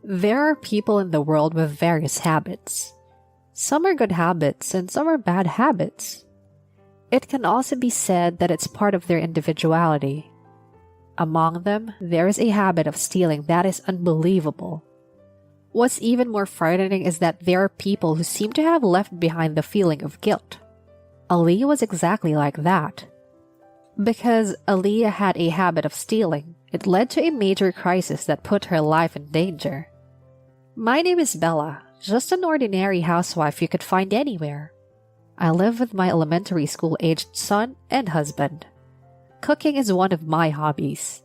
There are people in the world with various habits. Some are good habits and some are bad habits. It can also be said that it's part of their individuality. Among them, there is a habit of stealing that is unbelievable. What's even more frightening is that there are people who seem to have left behind the feeling of guilt. Aaliyah was exactly like that. Because Aaliyah had a habit of stealing, it led to a major crisis that put her life in danger. My name is Bella, just an ordinary housewife you could find anywhere. I live with my elementary school-aged son and husband. Cooking is one of my hobbies.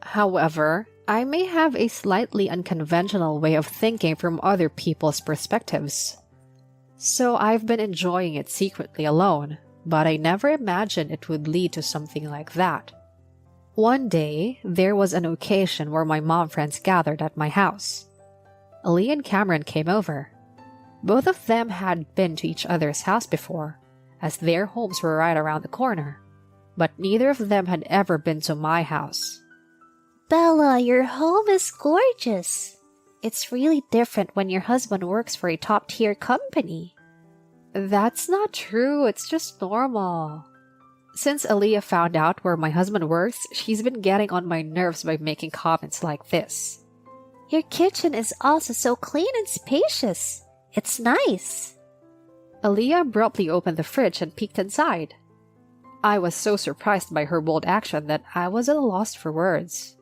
However, I may have a slightly unconventional way of thinking from other people's perspectives. So I've been enjoying it secretly alone, but I never imagined it would lead to something like that. One day, there was an occasion where my mom friends gathered at my house. Aaliyah and Cameron came over. Both of them had been to each other's house before, as their homes were right around the corner. But neither of them had ever been to my house. Bella, your home is gorgeous. It's really different when your husband works for a top-tier company. That's not true, it's just normal. Since Aaliyah found out where my husband works, she's been getting on my nerves by making comments like this. Your kitchen is also so clean and spacious. It's nice. Aaliyah abruptly opened the fridge and peeked inside. I was so surprised by her bold action that I was at a loss for words.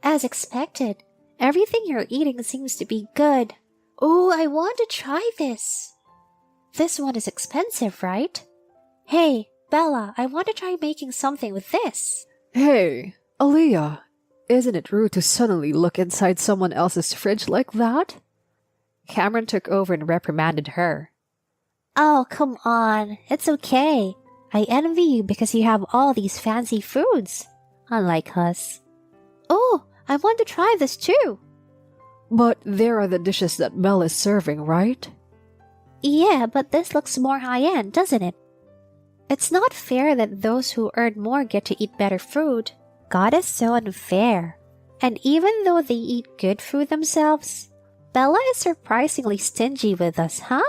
As expected, everything you're eating seems to be good. Oh, I want to try this. This one is expensive, right? Hey, Bella, I want to try making something with this. Hey, Aaliyah, isn't it rude to suddenly look inside someone else's fridge like that? Cameron took over and reprimanded her. Oh, come on. It's okay. I envy you because you have all these fancy foods, unlike us. Oh, I want to try this too. But there are the dishes that Belle is serving, right? Yeah, but this looks more high-end, doesn't it? It's not fair that those who earn more get to eat better food. God is so unfair. And even though they eat good food themselves, Bella is surprisingly stingy with us, huh?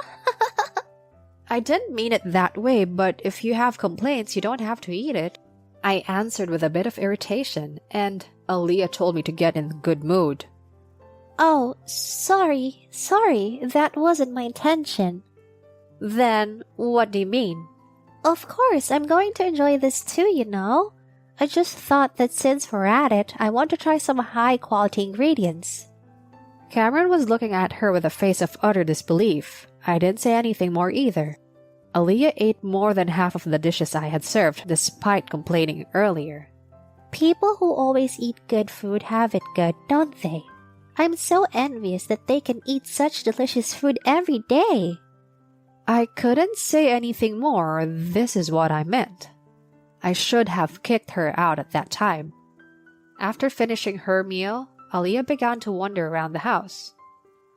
I didn't mean it that way, but if you have complaints, you don't have to eat it. I answered with a bit of irritation, and Aaliyah told me to get in a good mood. Oh, sorry, that wasn't my intention. Then, what do you mean? Of course, I'm going to enjoy this too, you know. I just thought that since we're at it, I want to try some high-quality ingredients. Cameron was looking at her with a face of utter disbelief. I didn't say anything more either. Aaliyah ate more than half of the dishes I had served, despite complaining earlier. People who always eat good food have it good, don't they? I'm so envious that they can eat such delicious food every day. I couldn't say anything more. This is what I meant. I should have kicked her out at that time. After finishing her meal, Aaliyah began to wander around the house.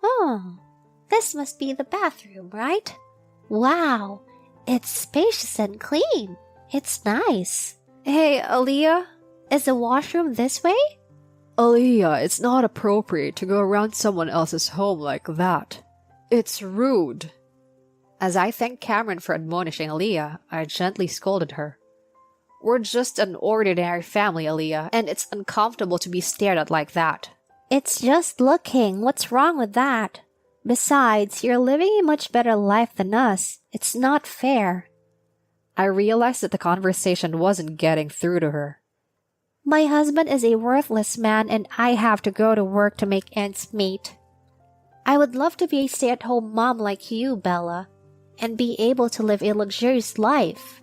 Oh, this must be the bathroom, right? Wow, it's spacious and clean. It's nice. Hey, Aaliyah? Is the washroom this way? Aaliyah, it's not appropriate to go around someone else's home like that. It's rude. As I thanked Cameron for admonishing Aaliyah, I gently scolded her. We're just an ordinary family, Aaliyah, and it's uncomfortable to be stared at like that. It's just looking. What's wrong with that? Besides, you're living a much better life than us. It's not fair. I realized that the conversation wasn't getting through to her. My husband is a worthless man and I have to go to work to make ends meet. I would love to be a stay-at-home mom like you, Bella, and be able to live a luxurious life.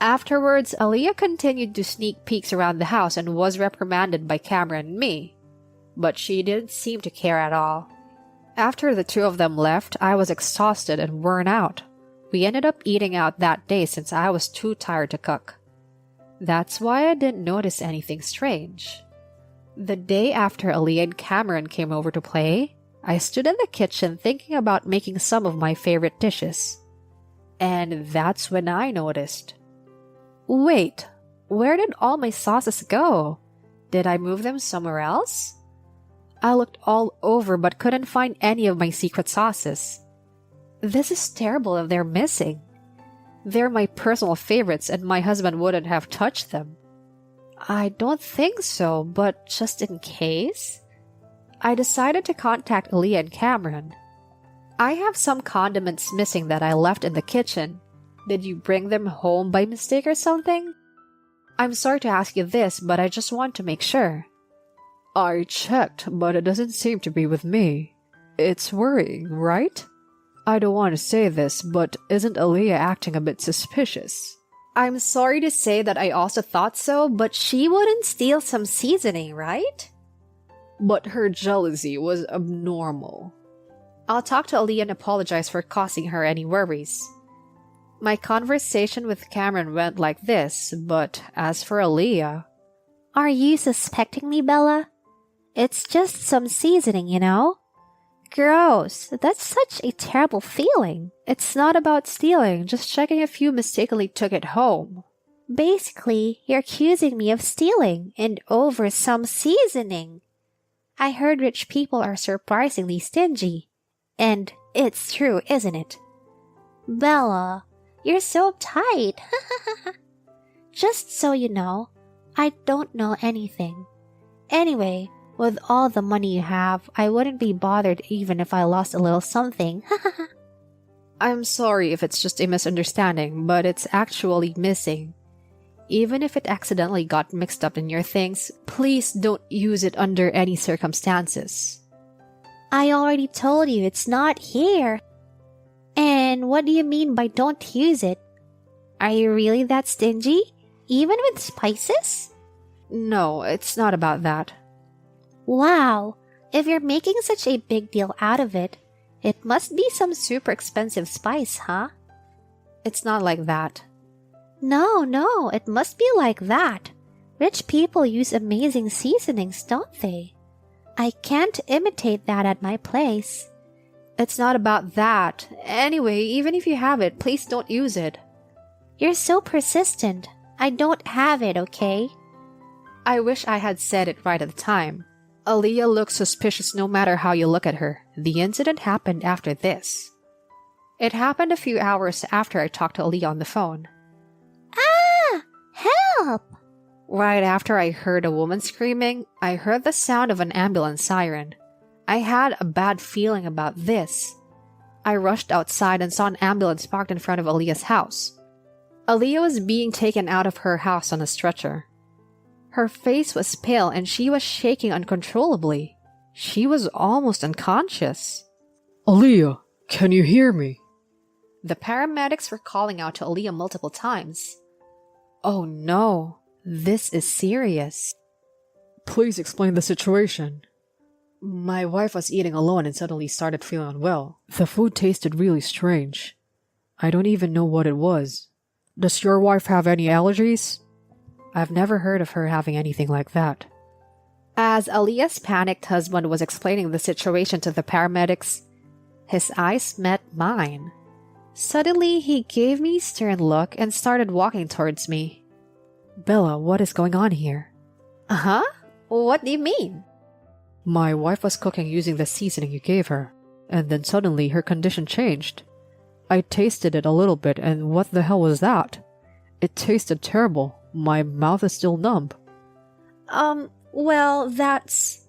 Afterwards, Aaliyah continued to sneak peeks around the house and was reprimanded by Cameron and me. But she didn't seem to care at all. After the two of them left, I was exhausted and worn out. We ended up eating out that day since I was too tired to cook. That's why I didn't notice anything strange. The day after Aaliyah and Cameron came over to play, I stood in the kitchen thinking about making some of my favorite dishes. And that's when I noticed. Wait, where did all my sauces go? Did I move them somewhere else? I looked all over but couldn't find any of my secret sauces. This is terrible if they're missing. They're my personal favorites and my husband wouldn't have touched them. I don't think so, but just in case, I decided to contact Aaliyah and Cameron. I have some condiments missing that I left in the kitchen. Did you bring them home by mistake or something? I'm sorry to ask you this, but I just want to make sure. I checked, but it doesn't seem to be with me. It's worrying, right? I don't want to say this, but isn't Aaliyah acting a bit suspicious? I'm sorry to say that I also thought so, but she wouldn't steal some seasoning, right? But her jealousy was abnormal. I'll talk to Aaliyah and apologize for causing her any worries. My conversation with Cameron went like this, but as for Aaliyah... Are you suspecting me, Bella? It's just some seasoning, you know? Gross. That's such a terrible feeling. It's not about stealing, just checking if you mistakenly took it home. Basically, you're accusing me of stealing and over some seasoning. I heard rich people are surprisingly stingy. And it's true, isn't it? Bella, you're so uptight. Just so you know, I don't know anything. Anyway, with all the money you have, I wouldn't be bothered even if I lost a little something. I'm sorry if it's just a misunderstanding, but it's actually missing. Even if it accidentally got mixed up in your things, please don't use it under any circumstances. I already told you it's not here. And what do you mean by don't use it? Are you really that stingy? Even with spices? No, it's not about that. Wow, if you're making such a big deal out of it, it must be some super expensive spice, huh? It's not like that. No, it must be like that. Rich people use amazing seasonings, don't they? I can't imitate that at my place. It's not about that. Anyway, even if you have it, please don't use it. You're so persistent. I don't have it, okay? I wish I had said it right at the time. Aaliyah looks suspicious no matter how you look at her. The incident happened after this. It happened a few hours after I talked to Aaliyah on the phone. Ah! Help! Right after I heard a woman screaming, I heard the sound of an ambulance siren. I had a bad feeling about this. I rushed outside and saw an ambulance parked in front of Aaliyah's house. Aaliyah was being taken out of her house on a stretcher. Her face was pale and she was shaking uncontrollably. She was almost unconscious. Aaliyah, can you hear me? The paramedics were calling out to Aaliyah multiple times. Oh no, this is serious. Please explain the situation. My wife was eating alone and suddenly started feeling unwell. The food tasted really strange. I don't even know what it was. Does your wife have any allergies? I've never heard of her having anything like that. As Aaliyah's panicked husband was explaining the situation to the paramedics, his eyes met mine. Suddenly, he gave me a stern look and started walking towards me. Bella, what is going on here? Huh? What do you mean? My wife was cooking using the seasoning you gave her, and then suddenly her condition changed. I tasted it a little bit, and what the hell was that? It tasted terrible. My mouth is still numb. Well, that's...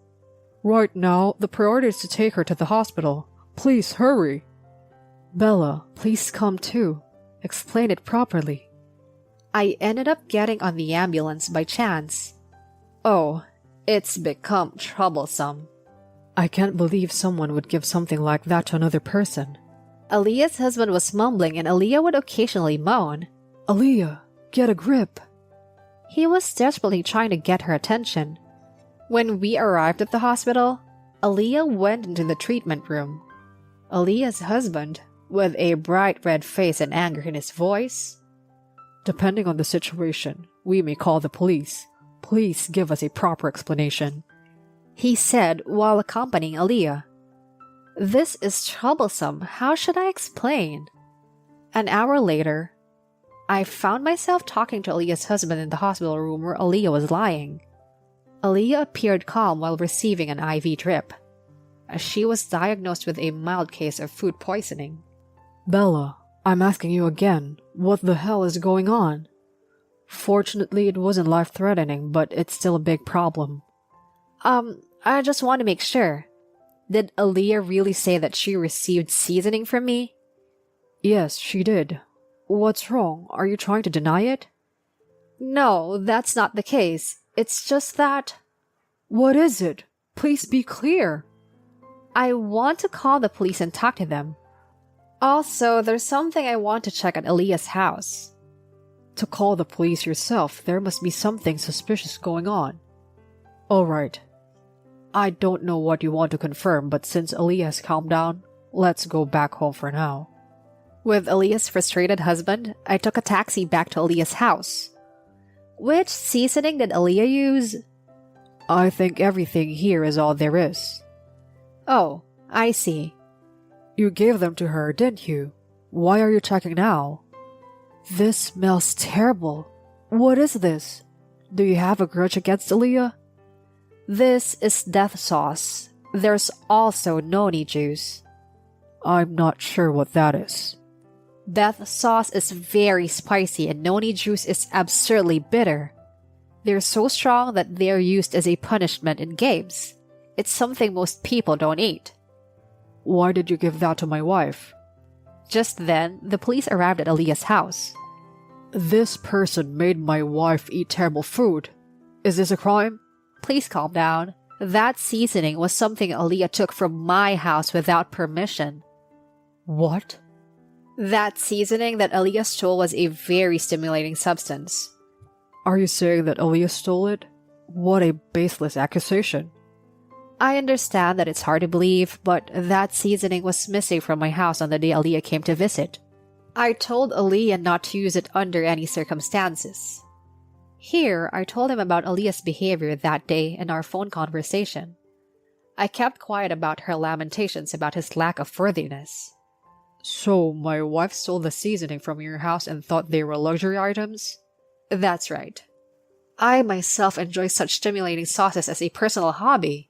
Right now, the priority is to take her to the hospital. Please, hurry. Bella, please come too. Explain it properly. I ended up getting on the ambulance by chance. Oh, it's become troublesome. I can't believe someone would give something like that to another person. Aaliyah's husband was mumbling and Aaliyah would occasionally moan. Aaliyah, get a grip. He was desperately trying to get her attention. When we arrived at the hospital, Aaliyah went into the treatment room. Aaliyah's husband, with a bright red face and anger in his voice, Depending on the situation, we may call the police. Please give us a proper explanation, he said while accompanying Aaliyah. This is troublesome. How should I explain? An hour later, I found myself talking to Aaliyah's husband in the hospital room where Aaliyah was lying. Aaliyah appeared calm while receiving an IV drip, as she was diagnosed with a mild case of food poisoning. Bella, I'm asking you again, what the hell is going on? Fortunately, it wasn't life-threatening, but it's still a big problem. I just want to make sure. Did Aaliyah really say that she received seasoning from me? Yes, she did. What's wrong? Are you trying to deny it? No, that's not the case. It's just that... What is it? Please be clear. I want to call the police and talk to them. Also, there's something I want to check at Aaliyah's house. To call the police yourself, there must be something suspicious going on. Alright. I don't know what you want to confirm, but since Aaliyah has calmed down, let's go back home for now. With Aaliyah's frustrated husband, I took a taxi back to Aaliyah's house. Which seasoning did Aaliyah use? I think everything here is all there is. Oh, I see. You gave them to her, didn't you? Why are you checking now? This smells terrible. What is this? Do you have a grudge against Aaliyah? This is death sauce. There's also noni juice. I'm not sure what that is. Death sauce is very spicy and noni juice is absurdly bitter. They're so strong that they're used as a punishment in games. It's something most people don't eat. Why did you give that to my wife? Just then, the police arrived at Aaliyah's house. This person made my wife eat terrible food. Is this a crime? Please calm down. That seasoning was something Aaliyah took from my house without permission. What? That seasoning that Aaliyah stole was a very stimulating substance. Are you saying that Aaliyah stole it? What a baseless accusation. I understand that it's hard to believe, but that seasoning was missing from my house on the day Aaliyah came to visit. I told Aaliyah not to use it under any circumstances. Here, I told him about Aaliyah's behavior that day in our phone conversation. I kept quiet about her lamentations about his lack of worthiness. So, my wife stole the seasoning from your house and thought they were luxury items? That's right. I myself enjoy such stimulating sauces as a personal hobby.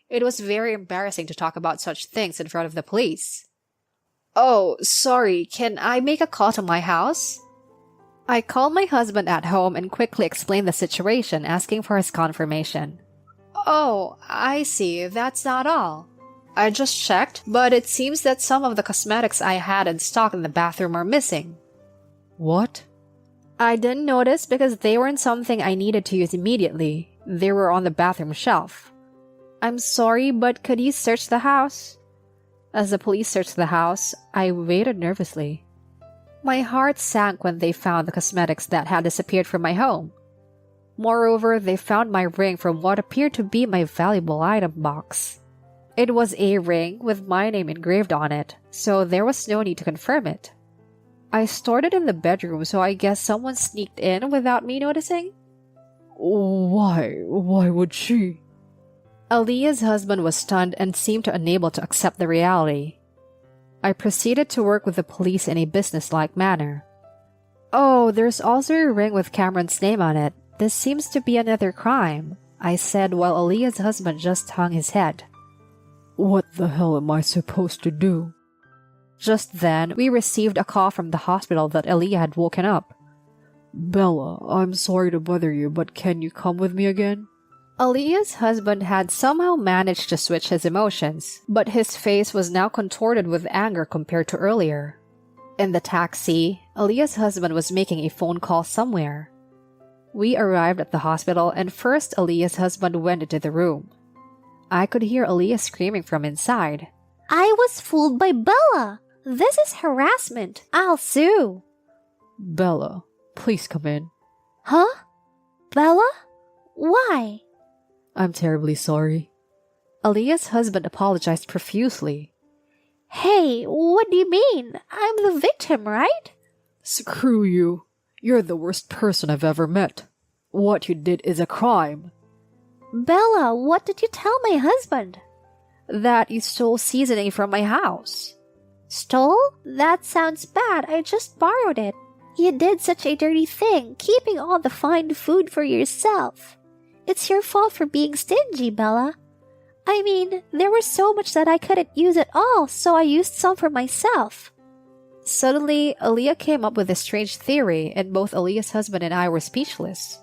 It was very embarrassing to talk about such things in front of the police. Oh, sorry, can I make a call to my house? I called my husband at home and quickly explained the situation, asking for his confirmation. Oh, I see, that's not all. I just checked, but it seems that some of the cosmetics I had in stock in the bathroom are missing. What? I didn't notice because they weren't something I needed to use immediately. They were on the bathroom shelf. I'm sorry, but could you search the house? As the police searched the house, I waited nervously. My heart sank when they found the cosmetics that had disappeared from my home. Moreover, they found my ring from what appeared to be my valuable item box. It was a ring with my name engraved on it, so there was no need to confirm it. I stored it in the bedroom, so I guess someone sneaked in without me noticing? Why? Why would she? Aaliyah's husband was stunned and seemed unable to accept the reality. I proceeded to work with the police in a businesslike manner. Oh, there's also a ring with Cameron's name on it. This seems to be another crime, I said while Aaliyah's husband just hung his head. What the hell am I supposed to do? Just then, we received a call from the hospital that Aaliyah had woken up. Bella, I'm sorry to bother you, but can you come with me again? Aaliyah's husband had somehow managed to switch his emotions, but his face was now contorted with anger compared to earlier. In the taxi, Aaliyah's husband was making a phone call somewhere. We arrived at the hospital and first Aaliyah's husband went into the room. I could hear Aaliyah screaming from inside. I was fooled by Bella. This is harassment. I'll sue. Bella, please come in. Huh? Bella? Why? I'm terribly sorry. Aaliyah's husband apologized profusely. Hey, what do you mean? I'm the victim, right? Screw you. You're the worst person I've ever met. What you did is a crime. Bella, what did you tell my husband? That you stole seasoning from my house. Stole? That sounds bad. I just borrowed it. You did such a dirty thing, keeping all the fine food for yourself. It's your fault for being stingy, Bella. I mean, there was so much that I couldn't use at all, so I used some for myself. Suddenly, Aaliyah came up with a strange theory, and both Aaliyah's husband and I were speechless.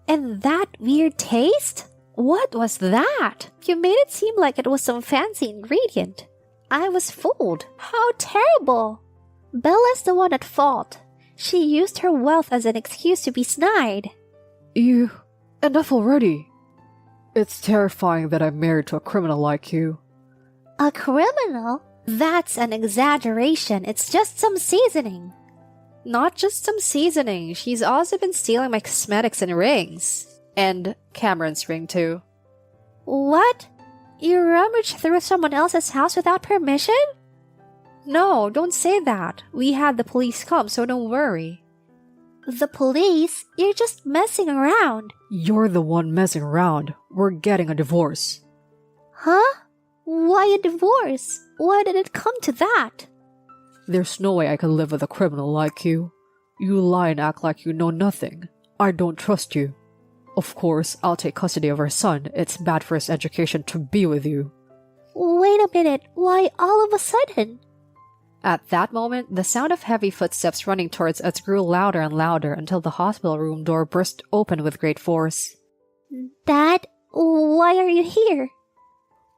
And that weird taste? What was that? You made it seem like it was some fancy ingredient. I was fooled. How terrible! Bella's the one at fault. She used her wealth as an excuse to be snide. Enough already. It's terrifying that I'm married to a criminal like you. A criminal? That's an exaggeration. It's just some seasoning. Not just some seasoning, she's also been stealing my cosmetics and rings. And Cameron's ring too. What? You rummaged through someone else's house without permission? No, don't say that. We had the police come, so don't worry. The police? You're just messing around. You're the one messing around. We're getting a divorce. Huh? Why a divorce? Why did it come to that? There's no way I can live with a criminal like you. You lie and act like you know nothing. I don't trust you. Of course, I'll take custody of our son. It's bad for his education to be with you. Wait a minute. Why all of a sudden? At that moment, the sound of heavy footsteps running towards us grew louder and louder until the hospital room door burst open with great force. Dad, why are you here?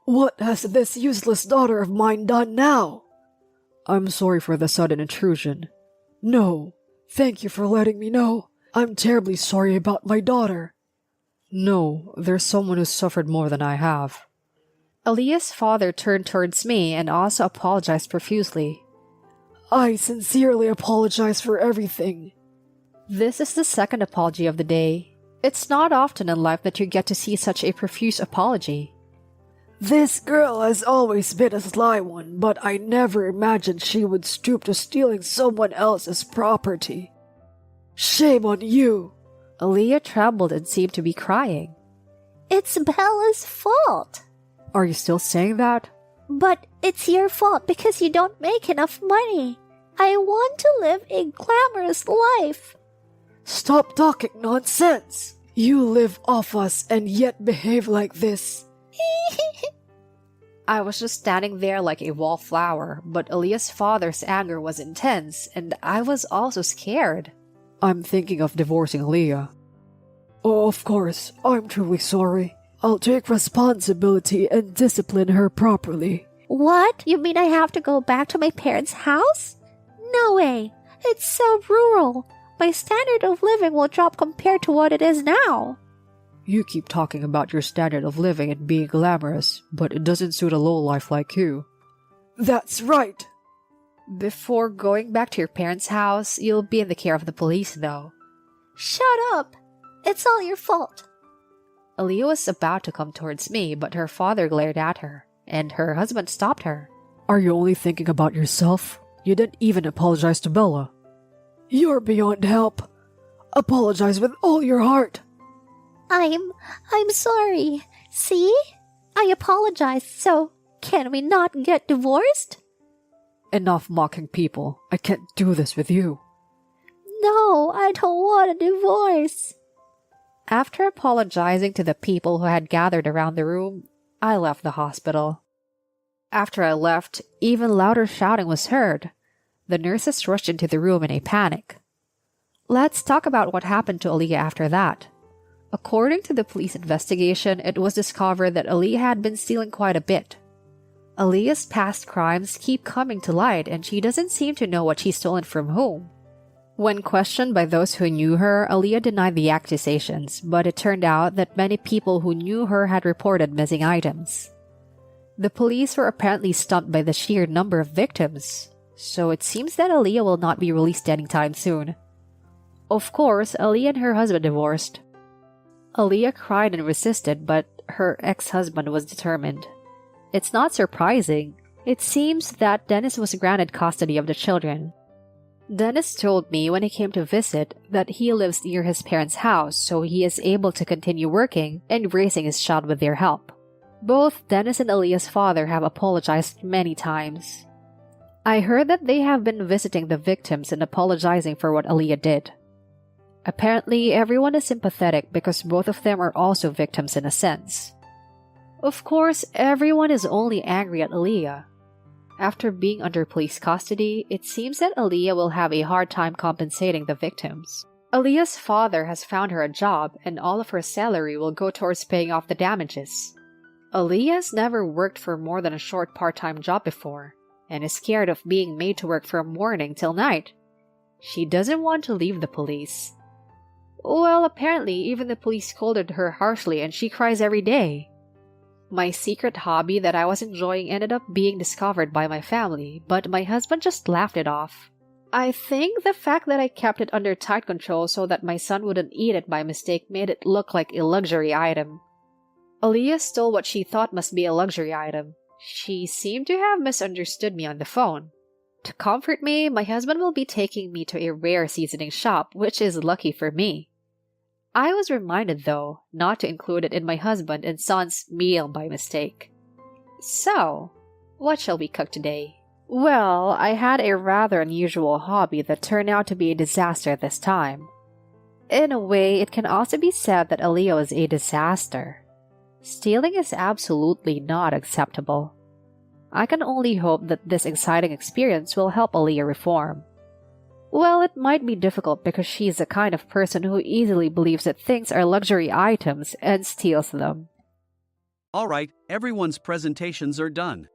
What has this useless daughter of mine done now? I'm sorry for the sudden intrusion. No, thank you for letting me know. I'm terribly sorry about my daughter. No, there's someone who's suffered more than I have. Aaliyah's father turned towards me and also apologized profusely. I sincerely apologize for everything. This is the second apology of the day. It's not often in life that you get to see such a profuse apology. This girl has always been a sly one, but I never imagined she would stoop to stealing someone else's property. Shame on you! Aaliyah trembled and seemed to be crying. It's Bella's fault. Are you still saying that? But it's your fault because you don't make enough money. I want to live a glamorous life. Stop talking nonsense! You live off us and yet behave like this. I was just standing there like a wallflower, but Aaliyah's father's anger was intense, and I was also scared. I'm thinking of divorcing Aaliyah. Oh, of course, I'm truly sorry. I'll take responsibility and discipline her properly. What? You mean I have to go back to my parents' house? No way. It's so rural. My standard of living will drop compared to what it is now. You keep talking about your standard of living and being glamorous, but it doesn't suit a lowlife like you. That's right! Before going back to your parents' house, you'll be in the care of the police, though. Shut up! It's all your fault. Aaliyah was about to come towards me, but her father glared at her, and her husband stopped her. Are you only thinking about yourself? You didn't even apologize to Bella. You're beyond help. Apologize with all your heart. I'm sorry. See? I apologized, so can we not get divorced? Enough mocking people. I can't do this with you. No, I don't want a divorce. After apologizing to the people who had gathered around the room, I left the hospital. After I left, even louder shouting was heard. The nurses rushed into the room in a panic. Let's talk about what happened to Aaliyah after that. According to the police investigation, it was discovered that Aaliyah had been stealing quite a bit. Aaliyah's past crimes keep coming to light, and she doesn't seem to know what she's stolen from whom. When questioned by those who knew her, Aaliyah denied the accusations, but it turned out that many people who knew her had reported missing items. The police were apparently stumped by the sheer number of victims, so it seems that Aaliyah will not be released anytime soon. Of course, Aaliyah and her husband divorced. Aaliyah cried and resisted, but her ex-husband was determined. It's not surprising. It seems that Dennis was granted custody of the children. Dennis told me when he came to visit that he lives near his parents' house, so he is able to continue working and raising his child with their help. Both Dennis and Aaliyah's father have apologized many times. I heard that they have been visiting the victims and apologizing for what Aaliyah did. Apparently, everyone is sympathetic because both of them are also victims in a sense. Of course, everyone is only angry at Aaliyah. After being under police custody, it seems that Aaliyah will have a hard time compensating the victims. Aaliyah's father has found her a job, and all of her salary will go towards paying off the damages. Aaliyah has never worked for more than a short part-time job before, and is scared of being made to work from morning till night. She doesn't want to leave the police. Well, apparently even the police scolded her harshly and she cries every day. My secret hobby that I was enjoying ended up being discovered by my family, but my husband just laughed it off. I think the fact that I kept it under tight control so that my son wouldn't eat it by mistake made it look like a luxury item. Aaliyah stole what she thought must be a luxury item. She seemed to have misunderstood me on the phone. To comfort me, my husband will be taking me to a rare seasoning shop, which is lucky for me. I was reminded, though, not to include it in my husband and son's meal by mistake. So, what shall we cook today? Well, I had a rather unusual hobby that turned out to be a disaster this time. In a way, it can also be said that Aaliyah was a disaster. Stealing is absolutely not acceptable. I can only hope that this exciting experience will help Aaliyah reform. Well, it might be difficult because she's the kind of person who easily believes that things are luxury items and steals them. Alright, everyone's presentations are done.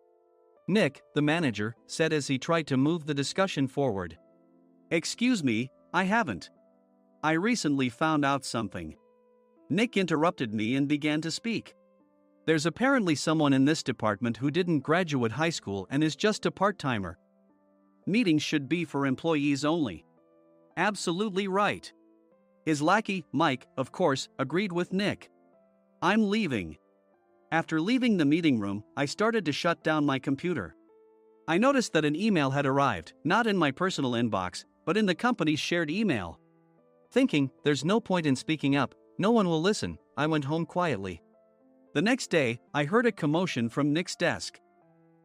Nick, the manager, said as he tried to move the discussion forward. Excuse me, I haven't. I recently found out something. Nick interrupted me and began to speak. There's apparently someone in this department who didn't graduate high school and is just a part-timer. Meetings should be for employees only. Absolutely right. His lackey, Mike, of course, agreed with Nick. I'm leaving. After leaving the meeting room, I started to shut down my computer. I noticed that an email had arrived, not in my personal inbox, but in the company's shared email. Thinking, there's no point in speaking up, no one will listen, I went home quietly. The next day, I heard a commotion from Nick's desk.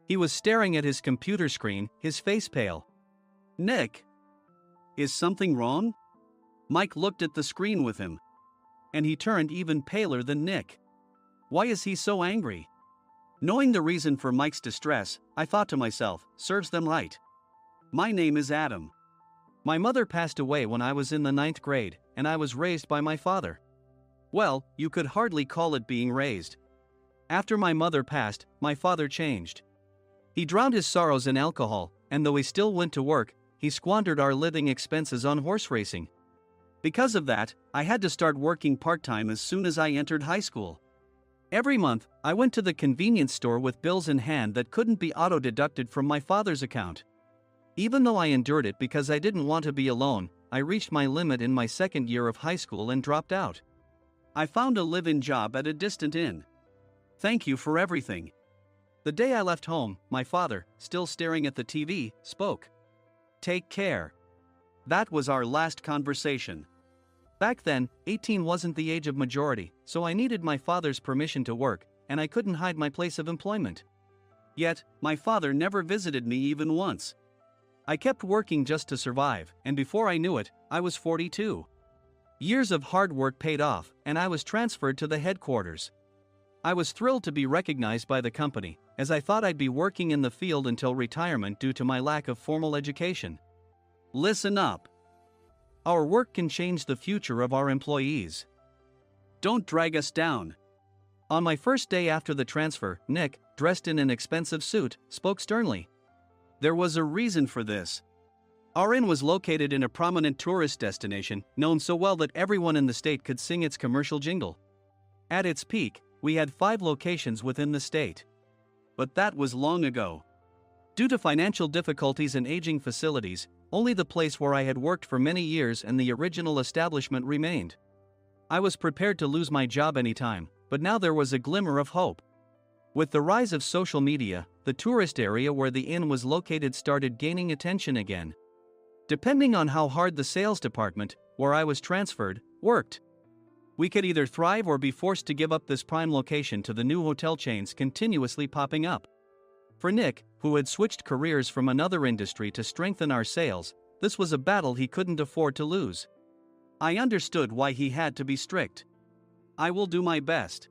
He was staring at his computer screen, his face pale. Nick! Is something wrong? Mike looked at the screen with him. And he turned even paler than Nick. Why is he so angry? Knowing the reason for Mike's distress, I thought to myself, serves them right. My name is Adam. My mother passed away when I was in the 9th grade, and I was raised by my father. Well, you could hardly call it being raised. After my mother passed, my father changed. He drowned his sorrows in alcohol, and though he still went to work, he squandered our living expenses on horse racing. Because of that, I had to start working part-time as soon as I entered high school. Every month, I went to the convenience store with bills in hand that couldn't be auto-deducted from my father's account. Even though I endured it because I didn't want to be alone, I reached my limit in my second year of high school and dropped out. I found a live-in job at a distant inn. Thank you for everything. The day I left home, my father, still staring at the TV, spoke. Take care. That was our last conversation. Back then, 18 wasn't the age of majority, so I needed my father's permission to work, and I couldn't hide my place of employment. Yet, my father never visited me even once. I kept working just to survive, and before I knew it, I was 42. Years of hard work paid off, and I was transferred to the headquarters. I was thrilled to be recognized by the company, as I thought I'd be working in the field until retirement due to my lack of formal education. Listen up. Our work can change the future of our employees. Don't drag us down. On my first day after the transfer, Nick, dressed in an expensive suit, spoke sternly. There was a reason for this. Our inn was located in a prominent tourist destination, known so well that everyone in the state could sing its commercial jingle. At its peak, we had 5 locations within the state. But that was long ago. Due to financial difficulties and aging facilities, only the place where I had worked for many years and the original establishment remained. I was prepared to lose my job anytime, but now there was a glimmer of hope. With the rise of social media, the tourist area where the inn was located started gaining attention again. Depending on how hard the sales department, where I was transferred, worked, we could either thrive or be forced to give up this prime location to the new hotel chains continuously popping up. For Nick, who had switched careers from another industry to strengthen our sales, this was a battle he couldn't afford to lose. I understood why he had to be strict. I will do my best.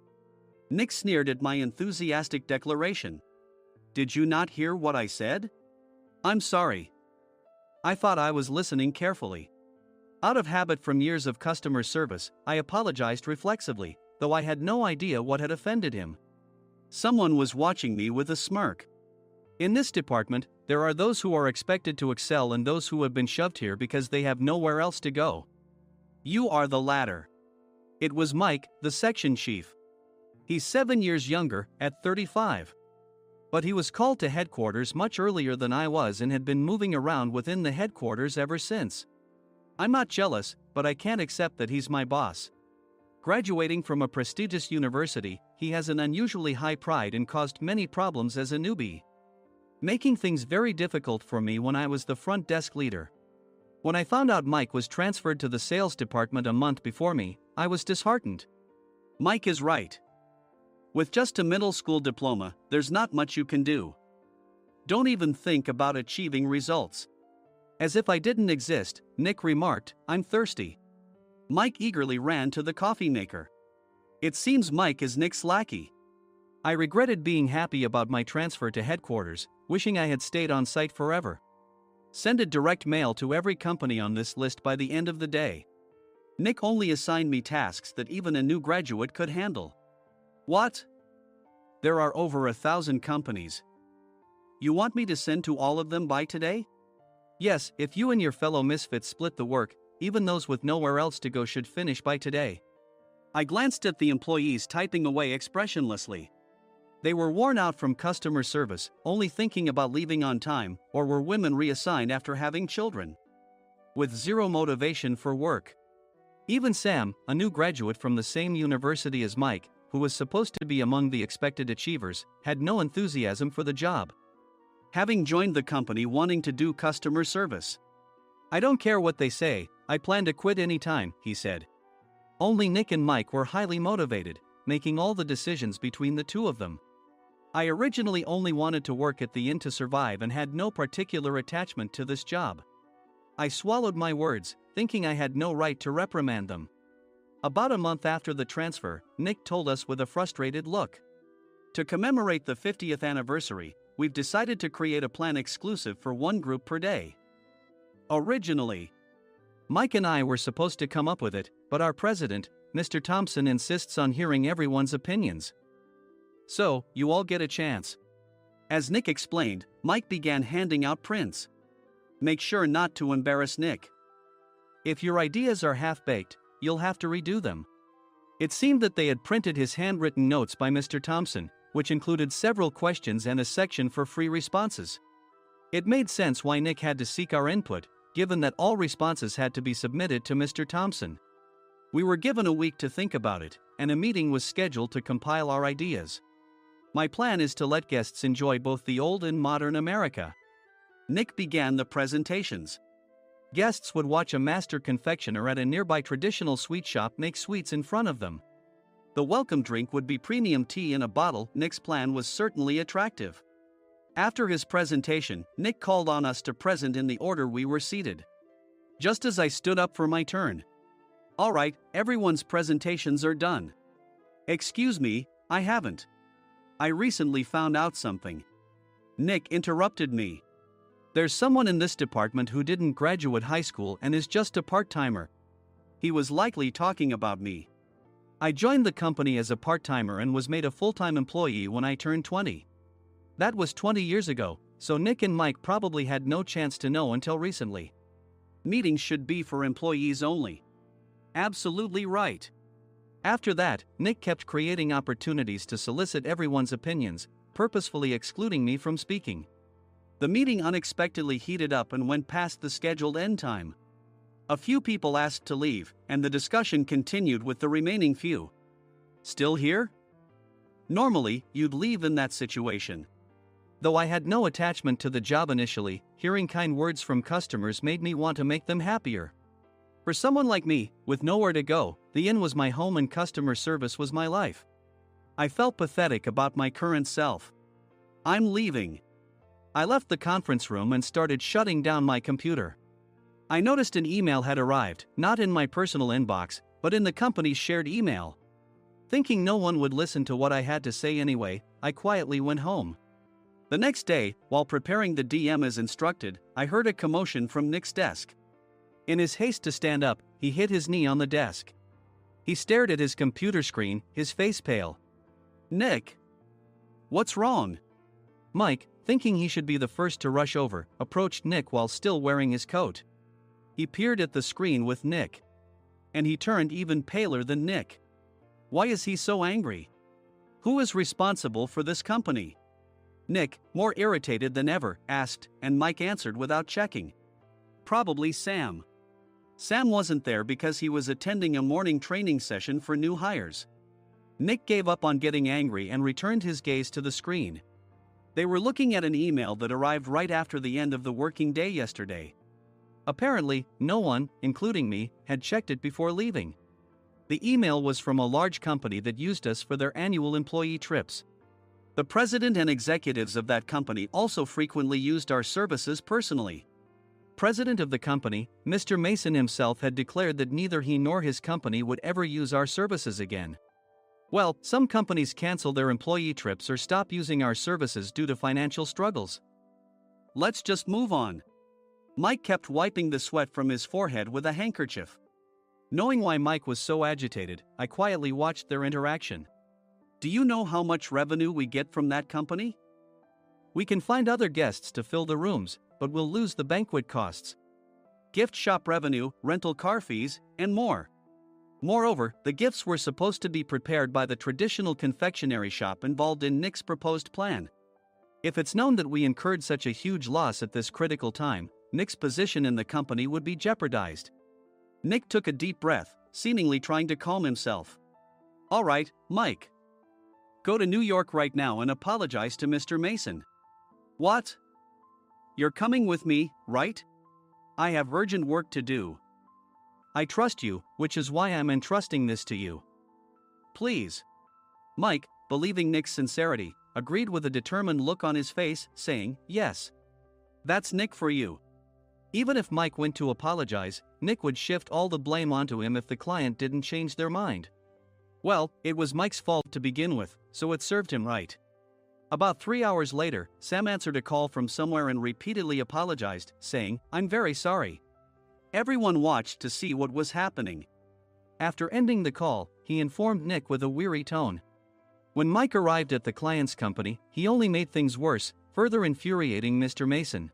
Nick sneered at my enthusiastic declaration. Did you not hear what I said? I'm sorry. I thought I was listening carefully. Out of habit from years of customer service, I apologized reflexively, though I had no idea what had offended him. Someone was watching me with a smirk. In this department, there are those who are expected to excel and those who have been shoved here because they have nowhere else to go. You are the latter. It was Mike, the section chief. He's 7 years younger, at 35. But he was called to headquarters much earlier than I was and had been moving around within the headquarters ever since. I'm not jealous, but I can't accept that he's my boss. Graduating from a prestigious university, he has an unusually high pride and caused many problems as a newbie, making things very difficult for me when I was the front desk leader. When I found out Mike was transferred to the sales department a month before me, I was disheartened. Mike is right. With just a middle school diploma, there's not much you can do. Don't even think about achieving results. As if I didn't exist, Nick remarked, I'm thirsty. Mike eagerly ran to the coffee maker. It seems Mike is Nick's lackey. I regretted being happy about my transfer to headquarters, wishing I had stayed on site forever. Send a direct mail to every company on this list by the end of the day. Nick only assigned me tasks that even a new graduate could handle. What? There are over 1,000 companies. You want me to send to all of them by today? Yes, if you and your fellow misfits split the work, even those with nowhere else to go should finish by today. I glanced at the employees typing away expressionlessly. They were worn out from customer service, only thinking about leaving on time, or were women reassigned after having children, with zero motivation for work. Even Sam, a new graduate from the same university as Mike, who was supposed to be among the expected achievers, had no enthusiasm for the job, having joined the company wanting to do customer service. I don't care what they say, I plan to quit anytime, he said. Only Nick and Mike were highly motivated, making all the decisions between the two of them. I originally only wanted to work at the inn to survive and had no particular attachment to this job. I swallowed my words, thinking I had no right to reprimand them. About a month after the transfer, Nick told us with a frustrated look. To commemorate the 50th anniversary, we've decided to create a plan exclusive for one group per day. Originally, Mike and I were supposed to come up with it, but our president, Mr. Thompson, insists on hearing everyone's opinions. So, you all get a chance. As Nick explained, Mike began handing out prints. Make sure not to embarrass Nick. If your ideas are half-baked, you'll have to redo them. It seemed that they had printed his handwritten notes by Mr. Thompson, which included several questions and a section for free responses. It made sense why Nick had to seek our input, given that all responses had to be submitted to Mr. Thompson. We were given a week to think about it, and a meeting was scheduled to compile our ideas. My plan is to let guests enjoy both the old and modern America. Nick began the presentations. Guests would watch a master confectioner at a nearby traditional sweet shop make sweets in front of them. The welcome drink would be premium tea in a bottle. Nick's plan was certainly attractive. After his presentation, Nick called on us to present in the order we were seated. Just as I stood up for my turn. All right, everyone's presentations are done. Excuse me, I haven't. I recently found out something. Nick interrupted me. There's someone in this department who didn't graduate high school and is just a part-timer. He was likely talking about me. I joined the company as a part-timer and was made a full-time employee when I turned 20. That was 20 years ago, so Nick and Mike probably had no chance to know until recently. Meetings should be for employees only. Absolutely right. After that, Nick kept creating opportunities to solicit everyone's opinions, purposefully excluding me from speaking. The meeting unexpectedly heated up and went past the scheduled end time. A few people asked to leave, and the discussion continued with the remaining few. Still here? Normally, you'd leave in that situation. Though I had no attachment to the job initially, hearing kind words from customers made me want to make them happier. For someone like me, with nowhere to go, the inn was my home and customer service was my life. I felt pathetic about my current self. I'm leaving. I left the conference room and started shutting down my computer. I noticed an email had arrived, not in my personal inbox, but in the company's shared email. Thinking no one would listen to what I had to say anyway, I quietly went home. The next day, while preparing the DM as instructed, I heard a commotion from Nick's desk. In his haste to stand up, he hit his knee on the desk. He stared at his computer screen, his face pale. "Nick! What's wrong?" Mike, thinking he should be the first to rush over, approached Nick while still wearing his coat. He peered at the screen with Nick. And he turned even paler than Nick. Why is he so angry? Who is responsible for this company? Nick, more irritated than ever, asked, and Mike answered without checking. Probably Sam. Sam wasn't there because he was attending a morning training session for new hires. Nick gave up on getting angry and returned his gaze to the screen. They were looking at an email that arrived right after the end of the working day yesterday. Apparently, no one, including me, had checked it before leaving. The email was from a large company that used us for their annual employee trips. The president and executives of that company also frequently used our services personally. President of the company, Mr. Mason himself, had declared that neither he nor his company would ever use our services again. Well, some companies cancel their employee trips or stop using our services due to financial struggles. Let's just move on. Mike kept wiping the sweat from his forehead with a handkerchief. Knowing why Mike was so agitated, I quietly watched their interaction. Do you know how much revenue we get from that company? We can find other guests to fill the rooms, but we'll lose the banquet costs, gift shop revenue, rental car fees, and more. Moreover, the gifts were supposed to be prepared by the traditional confectionery shop involved in Nick's proposed plan. If it's known that we incurred such a huge loss at this critical time, Nick's position in the company would be jeopardized. Nick took a deep breath, seemingly trying to calm himself. All right, Mike. Go to New York right now and apologize to Mr. Mason. What? You're coming with me, right? I have urgent work to do. I trust you, which is why I'm entrusting this to you. Please. Mike, believing Nick's sincerity, agreed with a determined look on his face, saying, yes. That's Nick for you. Even if Mike went to apologize, Nick would shift all the blame onto him if the client didn't change their mind. Well, it was Mike's fault to begin with, so it served him right. About 3 hours later, Sam answered a call from somewhere and repeatedly apologized, saying, I'm very sorry. Everyone watched to see what was happening. After ending the call, he informed Nick with a weary tone. When Mike arrived at the client's company, he only made things worse, further infuriating Mr. Mason.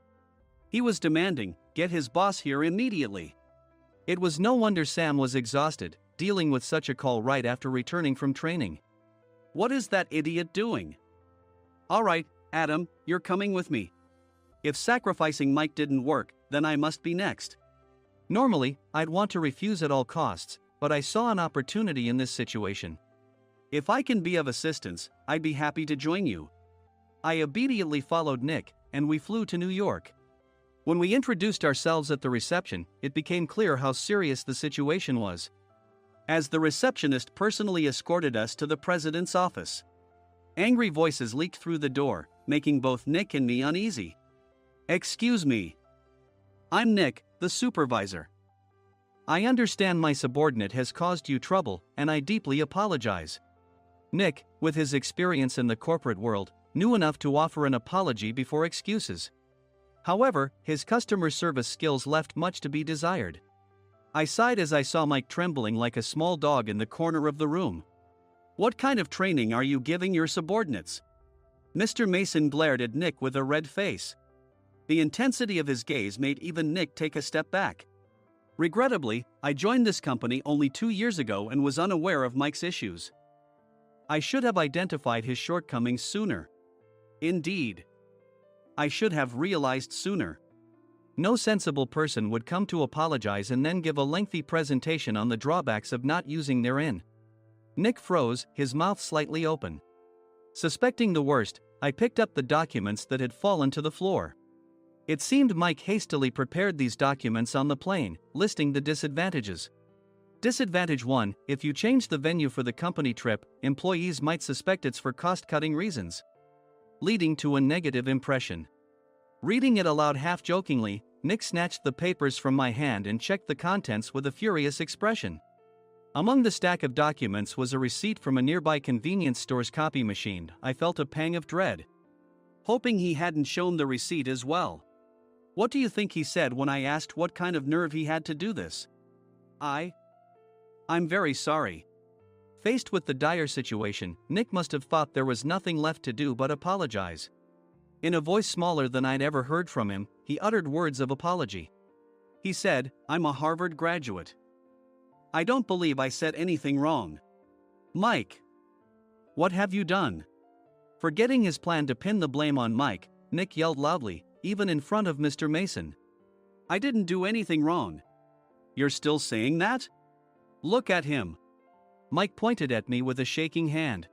He was demanding, get his boss here immediately. It was no wonder Sam was exhausted, dealing with such a call right after returning from training. What is that idiot doing? All right, Adam, you're coming with me. If sacrificing Mike didn't work, then I must be next. Normally, I'd want to refuse at all costs, but I saw an opportunity in this situation. If I can be of assistance, I'd be happy to join you. I immediately followed Nick, and we flew to New York. When we introduced ourselves at the reception, it became clear how serious the situation was, as the receptionist personally escorted us to the president's office. Angry voices leaked through the door, making both Nick and me uneasy. Excuse me. I'm Nick, the supervisor. I understand my subordinate has caused you trouble, and I deeply apologize. Nick, with his experience in the corporate world, knew enough to offer an apology before excuses. However, his customer service skills left much to be desired. I sighed as I saw Mike trembling like a small dog in the corner of the room. What kind of training are you giving your subordinates? Mr. Mason glared at Nick with a red face. The intensity of his gaze made even Nick take a step back. Regrettably, I joined this company only 2 years ago and was unaware of Mike's issues. I should have identified his shortcomings sooner. Indeed. I should have realized sooner. No sensible person would come to apologize and then give a lengthy presentation on the drawbacks of not using their in. Nick froze, his mouth slightly open. Suspecting the worst, I picked up the documents that had fallen to the floor. It seemed Mike hastily prepared these documents on the plane, listing the disadvantages. Disadvantage 1: if you change the venue for the company trip, employees might suspect it's for cost-cutting reasons, leading to a negative impression. Reading it aloud half-jokingly, Nick snatched the papers from my hand and checked the contents with a furious expression. Among the stack of documents was a receipt from a nearby convenience store's copy machine. I felt a pang of dread, hoping he hadn't shown the receipt as well. What do you think he said when I asked what kind of nerve he had to do this? I'm very sorry. Faced with the dire situation, Nick must have thought there was nothing left to do but apologize. In a voice smaller than I'd ever heard from him, he uttered words of apology. He said, "I'm a Harvard graduate. I don't believe I said anything wrong." Mike! What have you done? Forgetting his plan to pin the blame on Mike, Nick yelled loudly, even in front of Mr. Mason. "I didn't do anything wrong." "You're still saying that? Look at him." Mike pointed at me with a shaking hand.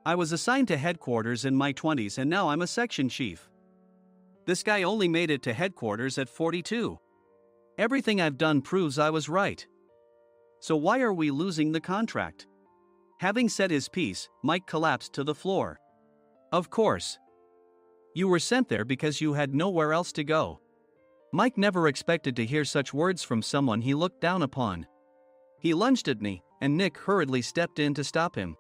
"I was assigned to headquarters in my 20s and now I'm a section chief. This guy only made it to headquarters at 42. Everything I've done proves I was right. So why are we losing the contract?" Having said his piece, Mike collapsed to the floor. "Of course. You were sent there because you had nowhere else to go." Mike never expected to hear such words from someone he looked down upon. He lunged at me, and Nick hurriedly stepped in to stop him.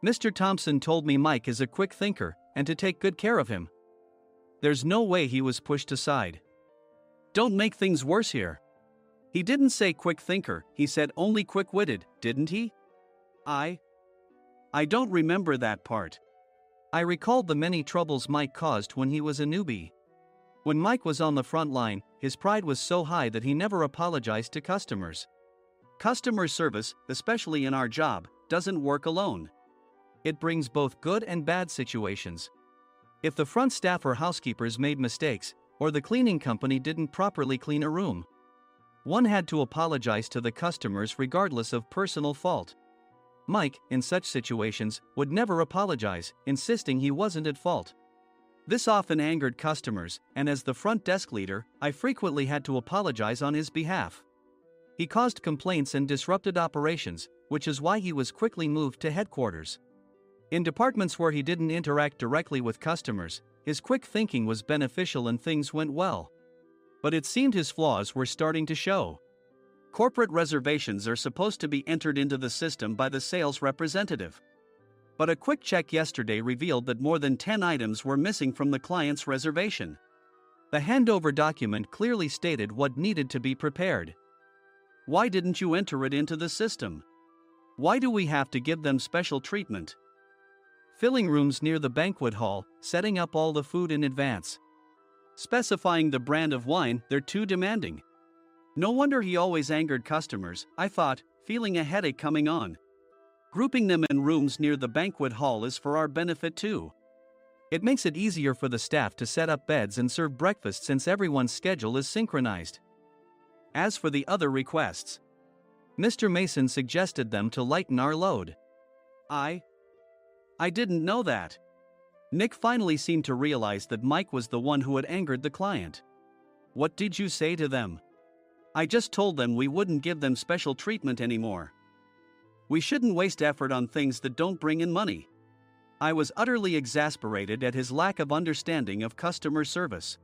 "Mr. Thompson told me Mike is a quick thinker, and to take good care of him." There's no way he was pushed aside. "Don't make things worse here. He didn't say quick thinker, he said only quick-witted, didn't he?" I don't remember that part. I recalled the many troubles Mike caused when he was a newbie. When Mike was on the front line, his pride was so high that he never apologized to customers. Customer service, especially in our job, doesn't work alone. It brings both good and bad situations. If the front staff or housekeepers made mistakes, or the cleaning company didn't properly clean a room, one had to apologize to the customers regardless of personal fault. Mike, in such situations, would never apologize, insisting he wasn't at fault. This often angered customers, and as the front desk leader, I frequently had to apologize on his behalf. He caused complaints and disrupted operations, which is why he was quickly moved to headquarters. In departments where he didn't interact directly with customers, his quick thinking was beneficial and things went well. But it seemed his flaws were starting to show. Corporate reservations are supposed to be entered into the system by the sales representative. But a quick check yesterday revealed that more than 10 items were missing from the client's reservation. The handover document clearly stated what needed to be prepared. Why didn't you enter it into the system? Why do we have to give them special treatment? Filling rooms near the banquet hall, setting up all the food in advance. Specifying the brand of wine, they're too demanding. No wonder he always angered customers, I thought, feeling a headache coming on. Grouping them in rooms near the banquet hall is for our benefit too. It makes it easier for the staff to set up beds and serve breakfast since everyone's schedule is synchronized. As for the other requests, Mr. Mason suggested them to lighten our load. I didn't know that. Nick finally seemed to realize that Mike was the one who had angered the client. What did you say to them? I just told them we wouldn't give them special treatment anymore. We shouldn't waste effort on things that don't bring in money. I was utterly exasperated at his lack of understanding of customer service.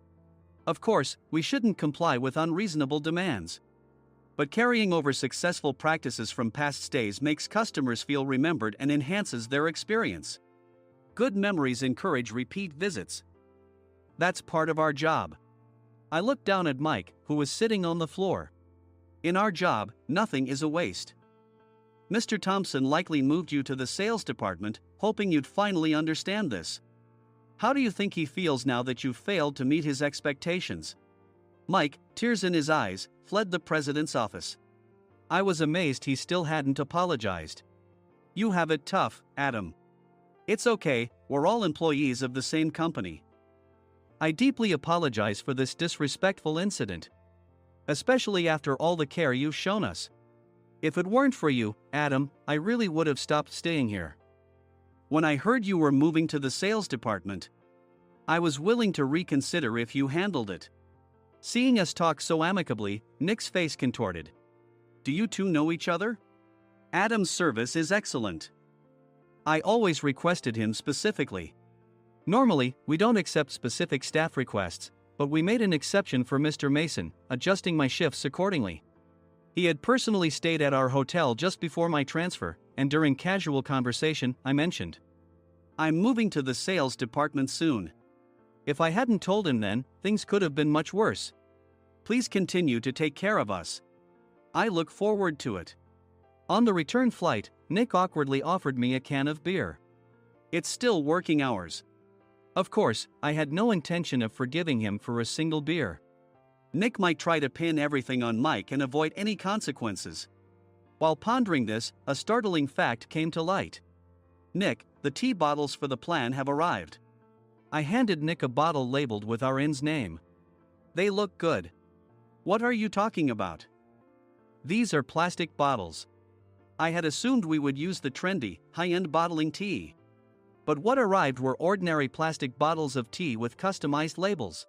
Of course, we shouldn't comply with unreasonable demands. But carrying over successful practices from past stays makes customers feel remembered and enhances their experience. Good memories encourage repeat visits. That's part of our job. I looked down at Mike, who was sitting on the floor. In our job, nothing is a waste. Mr. Thompson likely moved you to the sales department, hoping you'd finally understand this. How do you think he feels now that you've failed to meet his expectations? Mike, tears in his eyes, fled the president's office. I was amazed he still hadn't apologized. You have it tough, Adam. It's okay, we're all employees of the same company. I deeply apologize for this disrespectful incident. Especially after all the care you've shown us. If it weren't for you, Adam, I really would have stopped staying here. When I heard you were moving to the sales department, I was willing to reconsider if you handled it. Seeing us talk so amicably, Nick's face contorted. Do you two know each other? Adam's service is excellent. I always requested him specifically. Normally, we don't accept specific staff requests, but we made an exception for Mr. Mason, adjusting my shifts accordingly. He had personally stayed at our hotel just before my transfer, and during casual conversation, I mentioned, "I'm moving to the sales department soon." If I hadn't told him then, things could have been much worse. Please continue to take care of us. I look forward to it. On the return flight, Nick awkwardly offered me a can of beer. It's still working hours. Of course, I had no intention of forgiving him for a single beer. Nick might try to pin everything on Mike and avoid any consequences. While pondering this, a startling fact came to light. "Nick, the tea bottles for the plan have arrived." I handed Nick a bottle labeled with our inn's name. "They look good." "What are you talking about?" "These are plastic bottles. I had assumed we would use the trendy, high-end bottling tea. But what arrived were ordinary plastic bottles of tea with customized labels.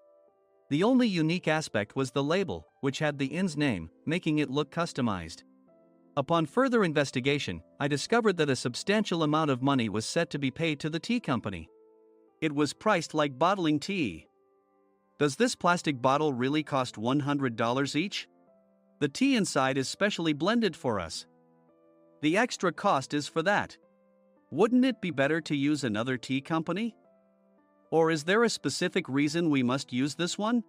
The only unique aspect was the label, which had the inn's name, making it look customized. Upon further investigation, I discovered that a substantial amount of money was set to be paid to the tea company. It was priced like bottling tea. Does this plastic bottle really cost $100 each? The tea inside is specially blended for us. The extra cost is for that. Wouldn't it be better to use another tea company? Or is there a specific reason we must use this one?"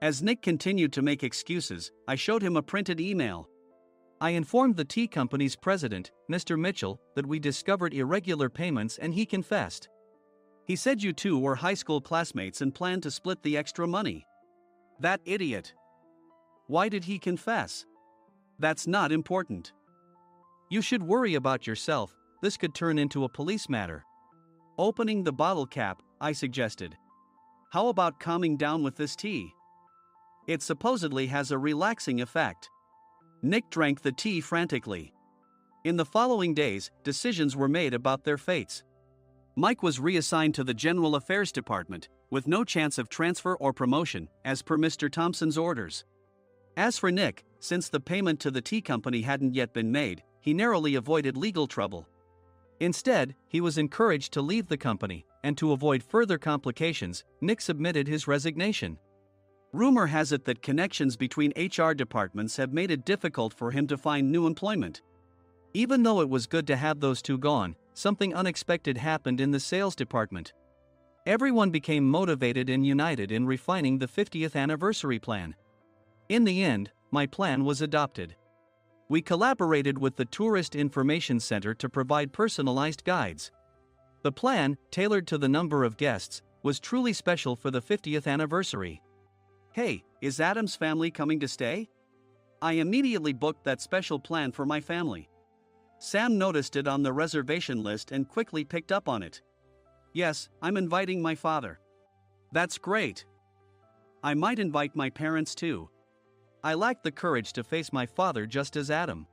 As Nick continued to make excuses, I showed him a printed email. I informed the tea company's president, Mr. Mitchell, that we discovered irregular payments and he confessed. He said you two were high school classmates and planned to split the extra money. That idiot. Why did he confess? That's not important. You should worry about yourself. This could turn into a police matter. Opening the bottle cap, I suggested. How about calming down with this tea? It supposedly has a relaxing effect. Nick drank the tea frantically. In the following days, decisions were made about their fates. Mike was reassigned to the General Affairs Department, with no chance of transfer or promotion, as per Mr. Thompson's orders. As for Nick, since the payment to the tea company hadn't yet been made, he narrowly avoided legal trouble. Instead, he was encouraged to leave the company, and to avoid further complications, Nick submitted his resignation. Rumor has it that connections between HR departments have made it difficult for him to find new employment. Even though it was good to have those two gone, something unexpected happened in the sales department. Everyone became motivated and united in refining the 50th anniversary plan. In the end, my plan was adopted. We collaborated with the Tourist Information Center to provide personalized guides. The plan, tailored to the number of guests, was truly special for the 50th anniversary. "Hey, is Adam's family coming to stay?" I immediately booked that special plan for my family. Sam noticed it on the reservation list and quickly picked up on it. "Yes, I'm inviting my father." "That's great. I might invite my parents too." I lacked the courage to face my father just as Adam.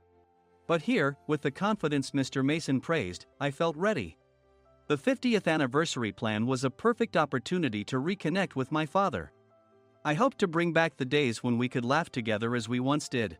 But here, with the confidence Mr. Mason praised, I felt ready. The 50th anniversary plan was a perfect opportunity to reconnect with my father. I hoped to bring back the days when we could laugh together as we once did.